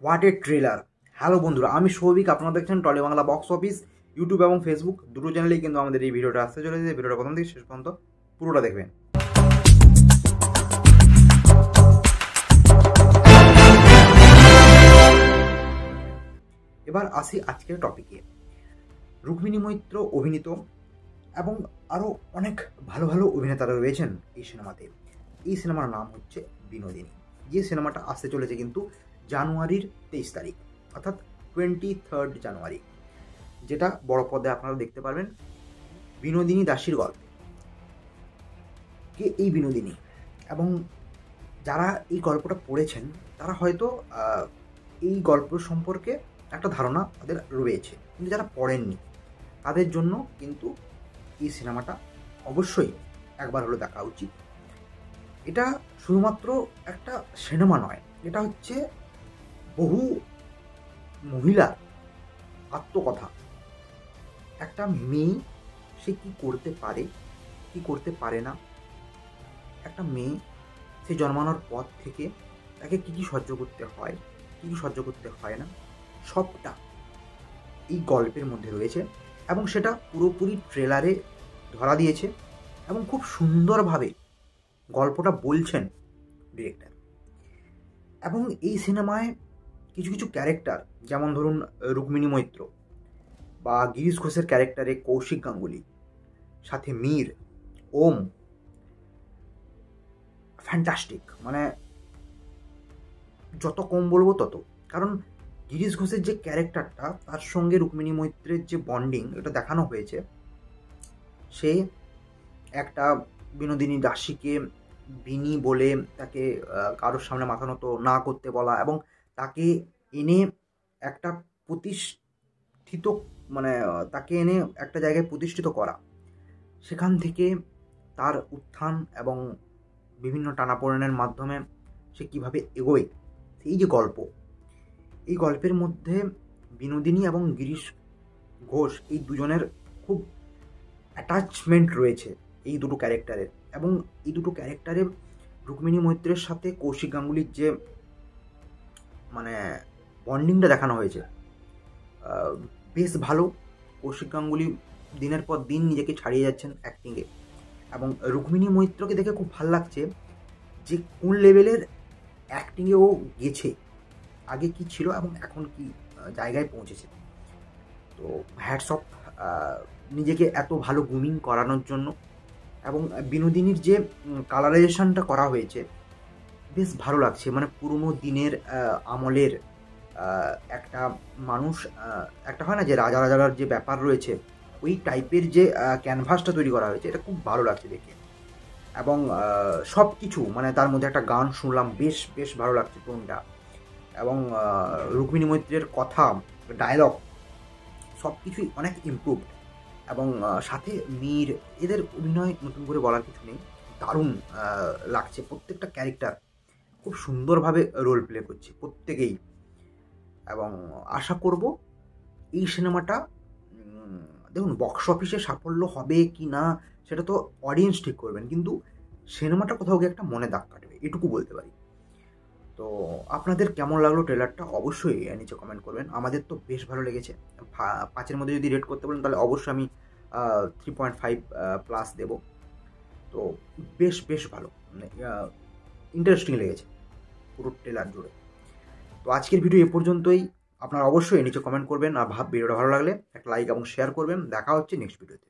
What a trailer. Hello বন্ধুরা, আমি সৌভিক, আপনারা দেখছেন Tolly Bangla box office. YouTube এবং ফেসবুক দুটো চ্যানেলেই কিন্তু আমাদের এই ভিডিওটা আসতে চলেছে। ভিডিওটা প্রথম থেকে শেষ পর্যন্ত পুরোটা দেখবেন। এবার আসি আজকের টপিকে। রুক্মিণী মৈত্র অভিনীত এবং আরও অনেক ভালো ভালো অভিনেতারা রয়েছেন এই সিনেমাতে। এই সিনেমার নাম হচ্ছে বিনোদিনী। যে সিনেমাটা আসতে চলেছে কিন্তু জানুয়ারির 23 তারিখ, অর্থাৎ 23 জানুয়ারি, যেটা বড় পর্দায় আপনারা দেখতে পারবেন। বিনোদিনী দাসীর গল্প। কে এই বিনোদিনী? এবং যারা এই গল্পটা পড়েছেন তারা হয়তো এই গল্প সম্পর্কে একটা ধারণা তাদের রয়েছে, কিন্তু যারা পড়েননি তাদের জন্য কিন্তু এই সিনেমাটা অবশ্যই একবার হলে দেখা উচিত। এটা শুধুমাত্র একটা সিনেমা নয়, এটা হচ্ছে বহু মহিলার আত্মকথা। একটা মেয়ে সে কী করতে পারে, কী করতে পারে না, একটা মেয়ে সে জন্মানোর পর থেকে তাকে কী কী সহ্য করতে হয়, কী কী সহ্য করতে হয় না, সবটা এই গল্পের মধ্যে রয়েছে। এবং সেটা পুরোপুরি ট্রেলারে ধরা দিয়েছে এবং খুব সুন্দরভাবে গল্পটা বলছেন ডিরেক্টর। এবং এই সিনেমায় কিছু কিছু ক্যারেক্টার, যেমন ধরুন রুক্মিণী মৈত্র বা গিরিশ ঘোষের ক্যারেক্টারে কৌশিক গাঙ্গুলি, সাথে মীর, ওম, ফ্যান্টাস্টিক। মানে যত কম বলবো তত, কারণ গিরিশ ঘোষের যে ক্যারেক্টারটা, তার সঙ্গে রুক্মিণী মৈত্রের যে বন্ডিং এটা দেখানো হয়েছে। সে একটা বিনোদিনী দাসীকে বিনি বলে তাকে কারোর সামনে মাথা নত না করতে বলা, এবং তাকে এনে একটা প্রতিষ্ঠিত, মানে তাকে এনে একটা জায়গায় প্রতিষ্ঠিত করা, সেখান থেকে তার উত্থান এবং বিভিন্ন টানাপোড়েনের মাধ্যমে সে কীভাবে এগোয়, এই যে গল্প, এই গল্পের মধ্যে বিনোদিনী এবং গিরিশ ঘোষ এই দুজনের খুব অ্যাটাচমেন্ট রয়েছে এই দুটো ক্যারেক্টারের। এবং এই দুটো ক্যারেক্টারে রুক্মিণী মৈত্রের সাথে কৌশিক গাঙ্গুলির যে মানে বন্ডিংটা দেখানো হয়েছে বেশ ভালো। কৌশিক গাঙ্গুলি দিনের পর দিন নিজেকে ছাড়িয়ে যাচ্ছেন অ্যাক্টিংয়ে, এবং রুক্মিণী মৈত্রকে দেখে খুব ভালো লাগছে যে কোন লেভেলের অ্যাক্টিংয়ে ও গেছে, আগে কি ছিল এবং এখন কি জায়গায় পৌঁছেছে। তো হ্যাটস অফ নিজেকে এত ভালো গ্রুমিং করানোর জন্য। এবং বিনোদিনীর যে কালারাইজেশনটা করা হয়েছে বেশ ভালো লাগছে। মানে পুরনো দিনের আমলের একটা মানুষ, একটা হয় না যে রাজা রাজার যে ব্যাপার রয়েছে, ওই টাইপের যে ক্যানভাসটা তৈরি করা হয়েছে, এটা খুব ভালো লাগছে দেখে। এবং সব কিছু, মানে তার মধ্যে একটা গান শুনলাম, বেশ বেশ ভালো লাগছে টোনটা। এবং রুক্মিণী মৈত্রের কথা, ডায়লগ, সব কিছুই অনেক ইমপ্রুভড। এবং সাথে মীর, এদের অভিনয় নতুন করে বলার কিছু নেই, দারুণ লাগছে। প্রত্যেকটা ক্যারেক্টার খুব সুন্দরভাবে রোল প্লে করছে প্রত্যেকেই। এবং আশা করব এই সিনেমাটা, দেখুন বক্স অফিসে সাফল্য হবে কি না সেটা তো অডিয়েন্স ঠিক করবেন, কিন্তু সিনেমাটা কোথাও গিয়ে একটা মনে দাগ কাটবে, এটুকু বলতে পারি। তো আপনাদের কেমন লাগলো ট্রেলারটা অবশ্যই নিচে কমেন্ট করবেন। আমাদের তো বেশ ভালো লেগেছে। 5-এর মধ্যে যদি রেট করতে বলেন তাহলে অবশ্যই আমি 3.5+ দেবো। তো বেশ বেশ ভালো, ইন্টারেস্টিং লেগেছে পুরো ট্রেলার জুড়ে। তো আজকের ভিডিও এ পর্যন্তই। আপনারা অবশ্যই নিচে কমেন্ট করবেন, আর ভিডিওটা ভালো লাগলে একটা লাইক এবং শেয়ার করবেন। দেখা হচ্ছে নেক্সট ভিডিওতে।